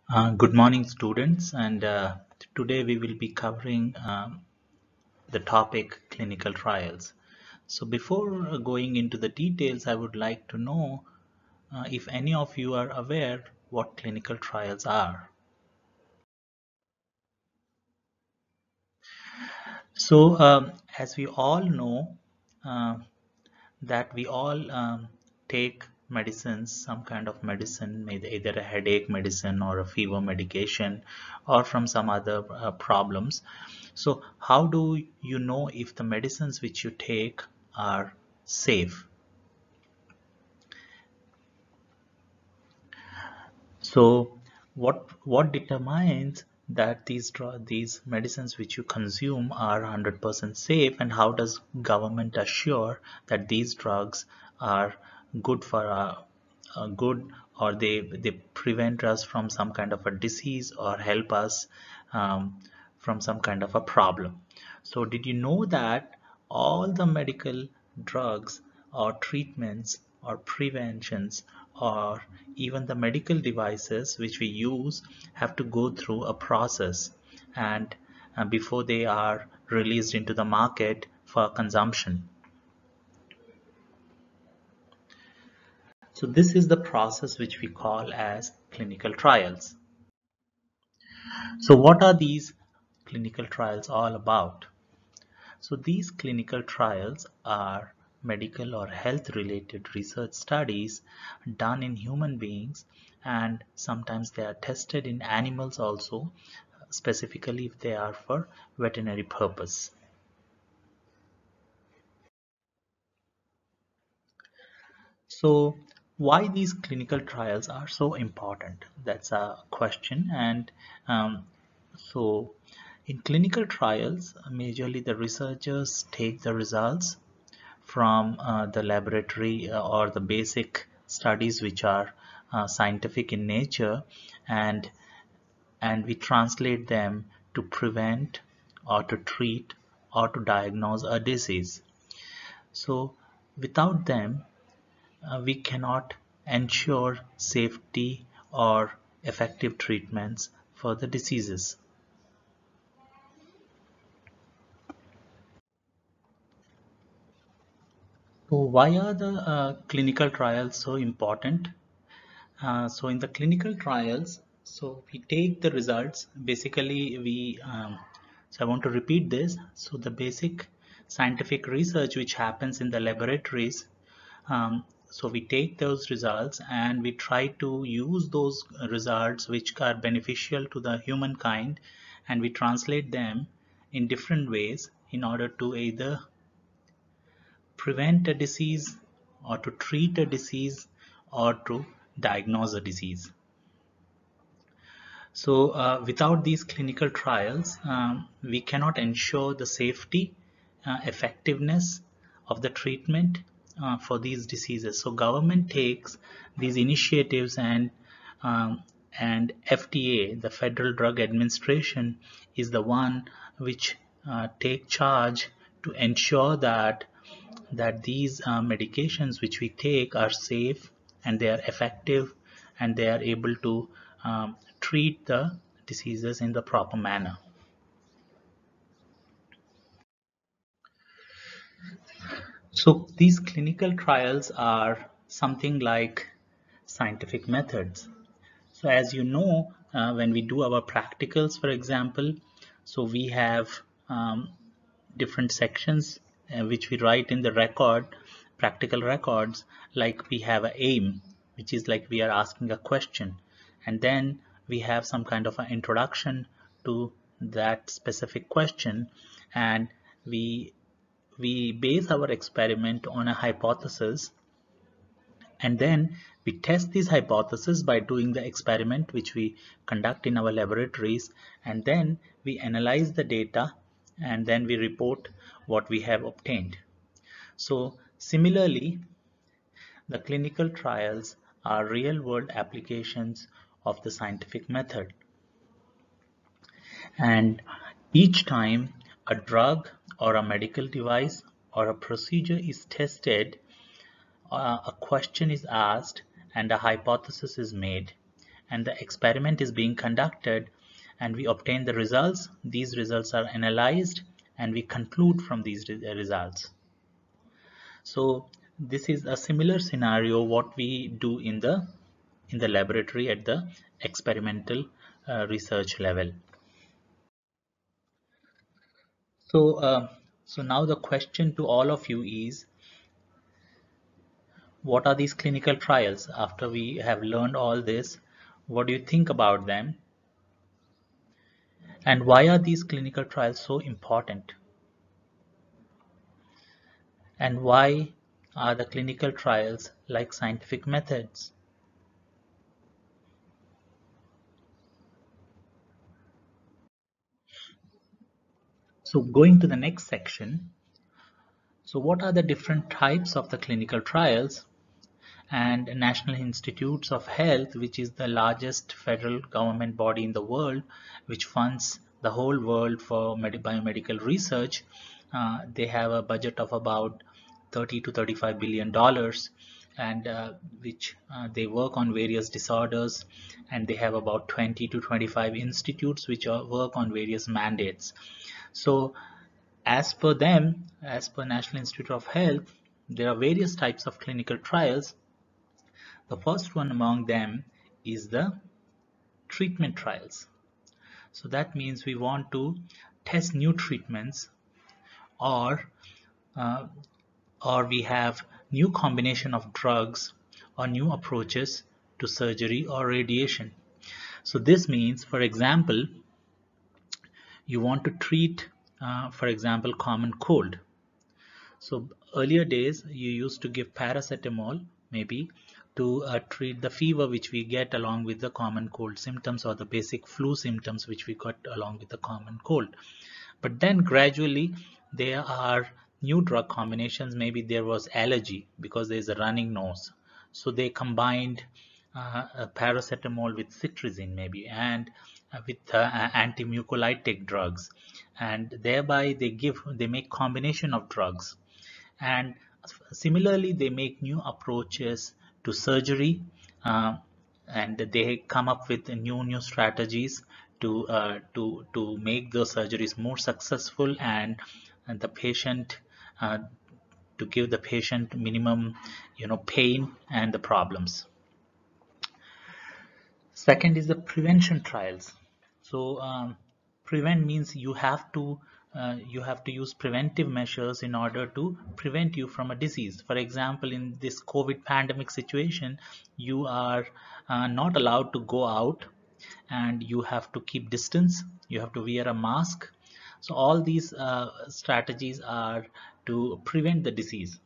Good morning, students, and today we will be covering the topic clinical trials. So, before going into the details, I would like to know if any of you are aware what clinical trials are. So, as we all know, uh, that we all take medicines, some kind of medicine, either a headache medicine or a fever medication or from some other problems. So how do you know if the medicines which you take are safe? So what determines that these medicines which you consume are 100% safe, and how does government assure that these drugs are good for good, or they prevent us from some kind of a disease or help us from some kind of a problem? So did you know that all the medical drugs or treatments or preventions or even the medical devices which we use have to go through a process, and before they are released into the market for consumption? So this is the process which we call as clinical trials. So what are these clinical trials all about? So these clinical trials are medical or health related research studies done in human beings, and sometimes they are tested in animals also, specifically if they are for veterinary purpose. So why these clinical trials are so important? That's a question. And so in clinical trials, majorly the researchers take the results from the laboratory or the basic studies which are scientific in nature, and we translate them to prevent or to treat or to diagnose a disease. So without them, we cannot ensure safety or effective treatments for the diseases. So why are the clinical trials so important? So in the clinical trials, so we take the results. Basically, so I want to repeat this. So the basic scientific research which happens in the laboratories, so we take those results and we try to use those results which are beneficial to the humankind, and we translate them in different ways in order to either prevent a disease or to treat a disease or to diagnose a disease. So without these clinical trials, we cannot ensure the safety, effectiveness of the treatment for these diseases. So government takes these initiatives, um, and FDA, the Federal Drug Administration, is the one which take charge to ensure that these medications which we take are safe and they are effective, and they are able to treat the diseases in the proper manner. So these clinical trials are something like scientific methods. So as you know, when we do our practicals, for example, so we have different sections which we write in the practical records. Like we have an aim, which is like we are asking a question, and then we have some kind of an introduction to that specific question, and we we base our experiment on a hypothesis, and then we test this hypothesis by doing the experiment which we conduct in our laboratories, and then we analyze the data, and then we report what we have obtained. So similarly, the clinical trials are real world applications of the scientific method, and each time a drug or a medical device or a procedure is tested, a question is asked and a hypothesis is made, and the experiment is being conducted and we obtain the results. These results are analyzed and we conclude from these results. So this is a similar scenario what we do in the laboratory at the experimental research level. So now the question to all of you is, what are these clinical trials? After we have learned all this, what do you think about them? And why are these clinical trials so important? And why are the clinical trials like scientific methods? So going to the next section, so what are the different types of the clinical trials? And National Institutes of Health, which is the largest federal government body in the world, which funds the whole world for biomedical research, they have a budget of about 30 to 35 billion dollars, and which they work on various disorders, and they have about 20 to 25 institutes which work on various mandates. So as per them, as per National Institute of Health, there are various types of clinical trials. The first one among them is the treatment trials. So that means we want to test new treatments, or uh, or we have new combination of drugs or new approaches to surgery or radiation. So this means, for example, you want to treat, for example, common cold. So earlier days, you used to give paracetamol maybe to treat the fever which we get along with the common cold symptoms, or the basic flu symptoms which we got along with the common cold. But then gradually there are new drug combinations. Maybe there was allergy because there is a running nose. So they combined paracetamol with cetirizine maybe, and with anti-mucolytic drugs, and thereby they make combination of drugs. And similarly, they make new approaches to surgery, uh, and they come up with new strategies to make those surgeries more successful, and the patient, uh, to give the patient minimum pain and the problems. Second is the prevention trials. So prevent means you have to use preventive measures in order to prevent you from a disease. For example, in this COVID pandemic situation, you are not allowed to go out, and you have to keep distance. You have to wear a mask. So all these strategies are to prevent the disease.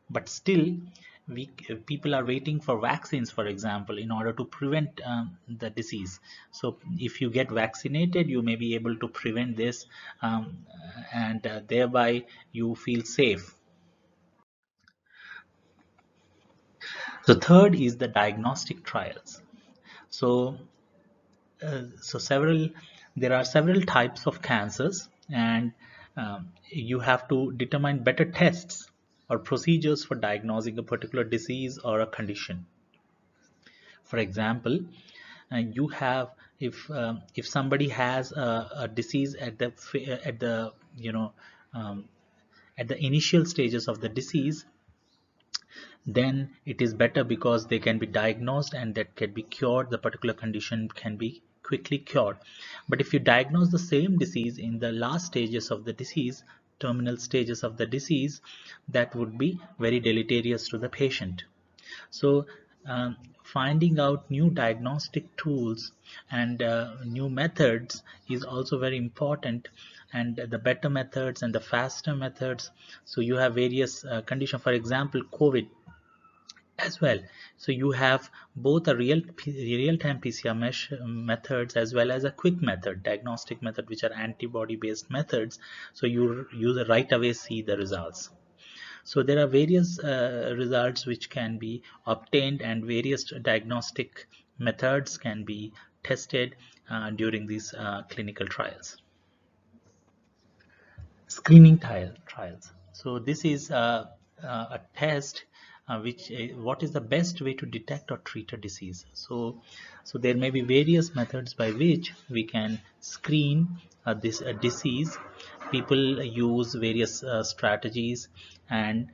But still, people are waiting for vaccines, for example, in order to prevent the disease. So if you get vaccinated, you may be able to prevent this, and thereby you feel safe. The third is the diagnostic trials. So so there are several types of cancers, and you have to determine better tests or procedures for diagnosing a particular disease or a condition. For example, you have if somebody has a disease at the um, at the initial stages of the disease, then it is better because they can be diagnosed and that can be cured. The particular condition can be quickly cured. But if you diagnose the same disease in the last stages of the disease, terminal stages of the disease, that would be very deleterious to the patient. So finding out new diagnostic tools and new methods is also very important, and the better methods and the faster methods. So you have various conditions, for example, COVID as well. So you have both a real-time PCR methods as well as a quick method, diagnostic method, which are antibody-based methods. So you right away see the results. So there are various results which can be obtained, and various diagnostic methods can be tested during these clinical trials. Screening trials. So this is a test what is the best way to detect or treat a disease. So there may be various methods by which we can screen this disease. People use various strategies, and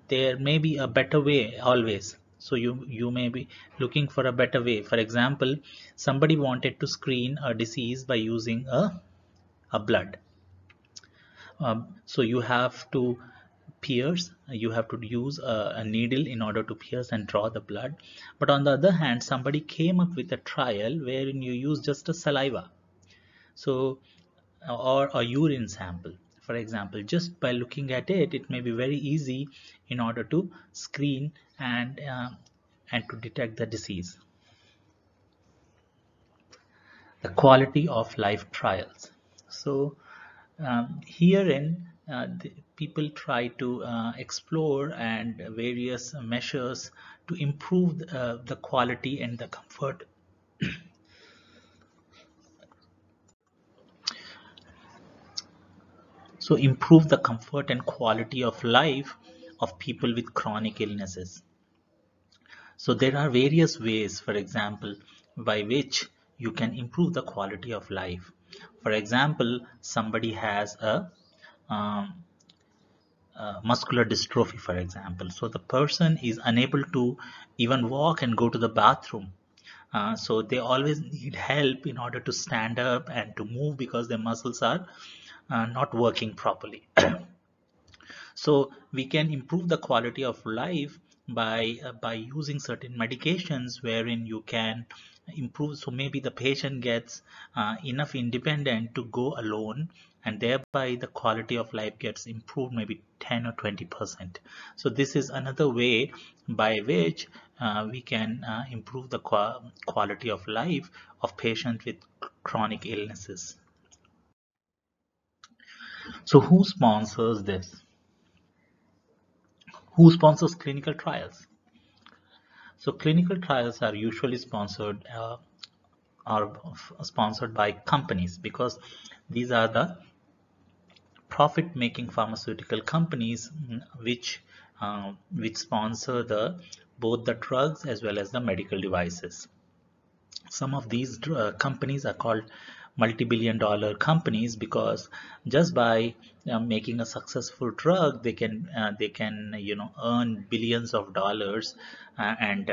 there may be a better way always. So you may be looking for a better way. For example, somebody wanted to screen a disease by using a blood. So you have to pierce, you have to use a needle in order to pierce and draw the blood. But on the other hand, somebody came up with a trial wherein you use just a saliva, so or a urine sample, for example. Just by looking at it, it may be very easy in order to screen and to detect the disease. The quality of life trials. So herein the people try to explore and various measures to improve the quality and the comfort so improve the comfort and quality of life of people with chronic illnesses. So there are various ways, for example, by which you can improve the quality of life. For example, somebody has a um, muscular dystrophy, for example. So the person is unable to even walk and go to the bathroom. So they always need help in order to stand up and to move because their muscles are not working properly. So we can improve the quality of life by using certain medications wherein you can improve. So maybe the patient gets enough independent to go alone, and thereby the quality of life gets improved maybe 10 or 20%. So this is another way by which we can improve the quality of life of patients with chronic illnesses. So who sponsors this? Who sponsors clinical trials? So clinical trials are usually sponsored by companies, because these are the profit-making pharmaceutical companies, which sponsor both the drugs as well as the medical devices. Some of these companies are called multi-billion-dollar companies because just by making a successful drug, they can earn billions of dollars. And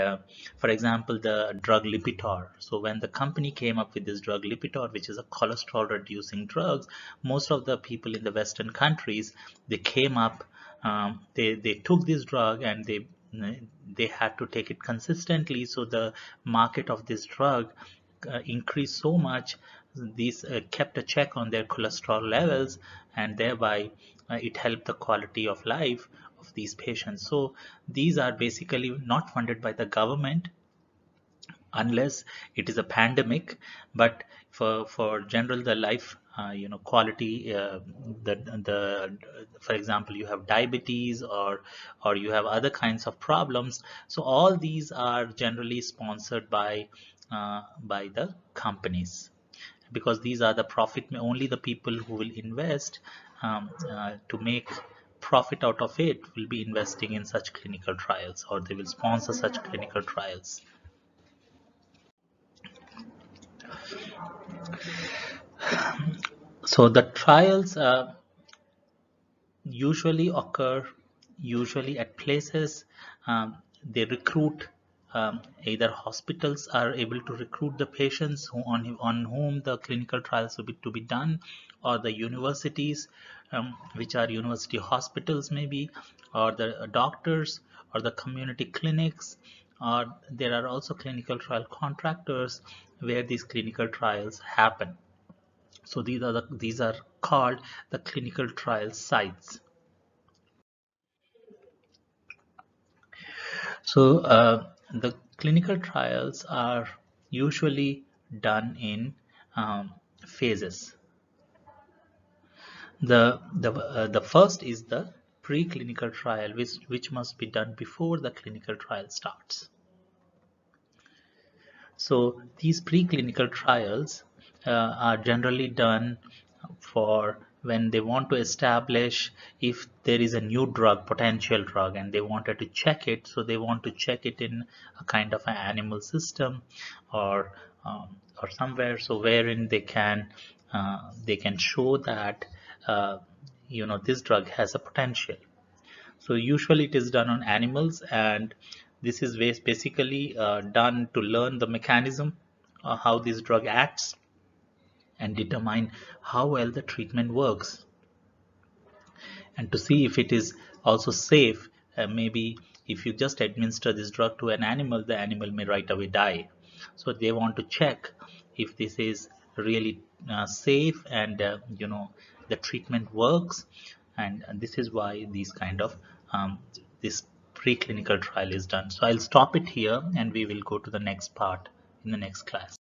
For example, the drug Lipitor. So when the company came up with this drug Lipitor, which is a cholesterol reducing drug, most of the people in the Western countries, they came up, they took this drug, and they had to take it consistently. So the market of this drug increased so much. These kept a check on their cholesterol levels, and thereby it helped the quality of life of these patients. So these are basically not funded by the government unless it is a pandemic, but for general the life quality, the for example, you have diabetes, or you have other kinds of problems. So all these are generally sponsored by the companies, because these are the profit. Only the people who will invest to make profit out of it will be investing in such clinical trials, or they will sponsor such clinical trials. So the trials usually occur usually at places, they recruit, either hospitals are able to recruit the patients on whom the clinical trials will be to be done, or the universities, which are university hospitals maybe, or the doctors, or the community clinics, or there are also clinical trial contractors where these clinical trials happen. So these are called the clinical trial sites. So the clinical trials are usually done in phases. The first is the preclinical trial, which must be done before the clinical trial starts. So these preclinical trials are generally done for when they want to establish if there is a new drug, potential drug, and they wanted to check it. So they want to check it in a kind of an animal system, or or somewhere, so wherein they can show that this drug has a potential. So usually it is done on animals, and this is basically done to learn the mechanism, how this drug acts, and determine how well the treatment works, and to see if it is also safe. Maybe if you just administer this drug to an animal, the animal may right away die. So they want to check if this is really safe, and the treatment works. And this is why these kind of this preclinical trial is done. So I'll stop it here, and we will go to the next part in the next class.